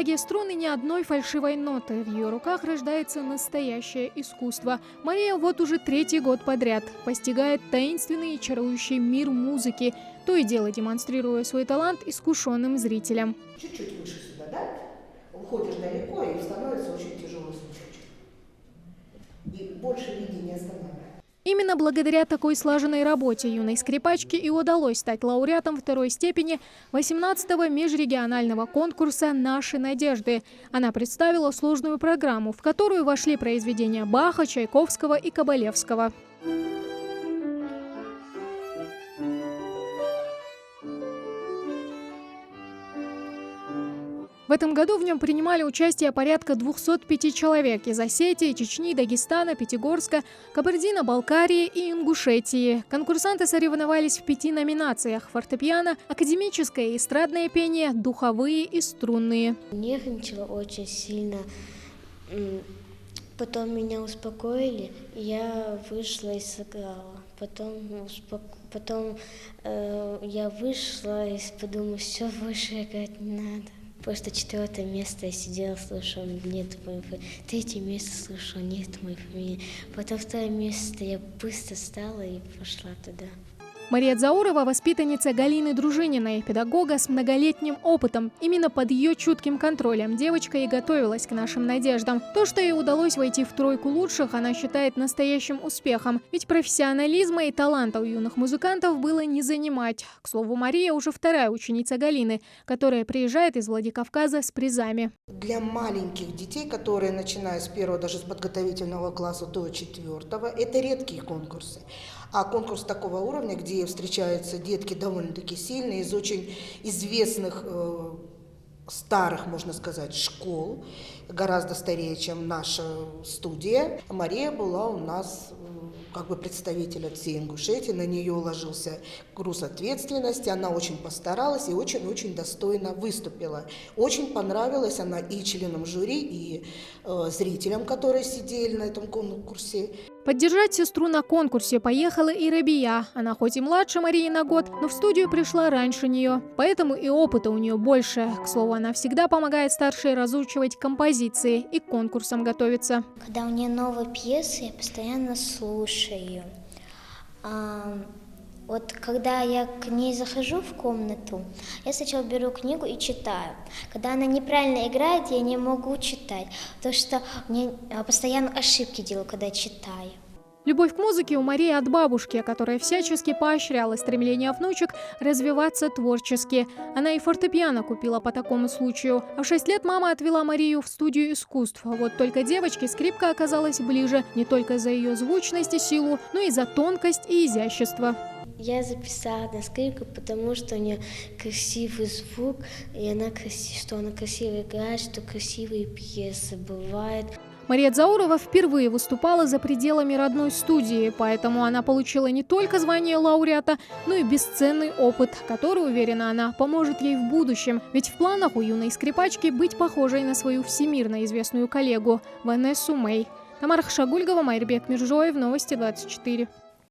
магия струны ни одной фальшивой ноты. В ее руках рождается настоящее искусство. Мария вот уже 3-й год подряд постигает таинственный и чарующий мир музыки, то и дело демонстрируя свой талант искушенным зрителям. Чуть-чуть выше сюда, да? Уходишь далеко и становится очень тяжелый смычочек. И больше види не останавливается. Именно благодаря такой слаженной работе юной скрипачке и удалось стать лауреатом 2-й степени 18-го межрегионального конкурса «Наши надежды». Она представила сложную программу, в которую вошли произведения Баха, Чайковского и Кабалевского. В этом году в нем принимали участие порядка 205 человек из Осетии, Чечни, Дагестана, Пятигорска, Кабардино-Балкарии и Ингушетии. Конкурсанты соревновались в 5 номинациях – фортепиано, академическое и эстрадное пение, духовые и струнные. Нервничала очень сильно. Потом меня успокоили, и я вышла и сыграла. Потом я вышла и подумала, все, больше играть не надо. Просто 4-е место я сидела, слушала, нет моей фамилии. 3-е место слушала, нет моей фамилии. Потом 2-е место я быстро встала и пошла туда. Мария Дзаурова – воспитанница Галины Дружининой, педагога с многолетним опытом. Именно под ее чутким контролем девочка и готовилась к нашим надеждам. То, что ей удалось войти в 3-ку лучших, она считает настоящим успехом. Ведь профессионализма и таланта у юных музыкантов было не занимать. К слову, Мария уже 2-я ученица Галины, которая приезжает из Владикавказа с призами. Для маленьких детей, которые начинают с 1-го, даже с подготовительного класса до 4-го, это редкие конкурсы. А конкурс такого уровня, где встречаются детки довольно-таки сильные, из очень известных, старых, можно сказать, школ, гораздо старее, чем наша студия. Мария была у нас как бы представитель от всей Ингушетии, на нее ложился груз ответственности, она очень постаралась и очень-очень достойно выступила. Очень понравилась она и членам жюри, и зрителям, которые сидели на этом конкурсе. Поддержать сестру на конкурсе поехала и Рабия. Она хоть и младше Марии на год, но в студию пришла раньше нее. Поэтому и опыта у нее больше. К слову, она всегда помогает старшей разучивать композиции и к конкурсам готовиться. Когда у нее новая пьеса, я постоянно слушаю. Вот когда я к ней захожу в комнату, я сначала беру книгу и читаю. Когда она неправильно играет, я не могу читать, потому что мне постоянно ошибки делаю, когда читаю. Любовь к музыке у Марии от бабушки, которая всячески поощряла стремление внучек развиваться творчески. Она и фортепиано купила по такому случаю. А в 6 лет мама отвела Марию в студию искусств. Вот только девочке скрипка оказалась ближе не только за ее звучность и силу, но и за тонкость и изящество. Я записала на скрипку, потому что у нее красивый звук, и что она красиво играет, что красивые пьесы бывают. Мария Дзаурова впервые выступала за пределами родной студии, поэтому она получила не только звание лауреата, но и бесценный опыт, который, уверена она, поможет ей в будущем. Ведь в планах у юной скрипачки быть похожей на свою всемирно известную коллегу Ванессу Мэй. Тамара Хшагульгова, Майрбек Миржоев, Новости 24.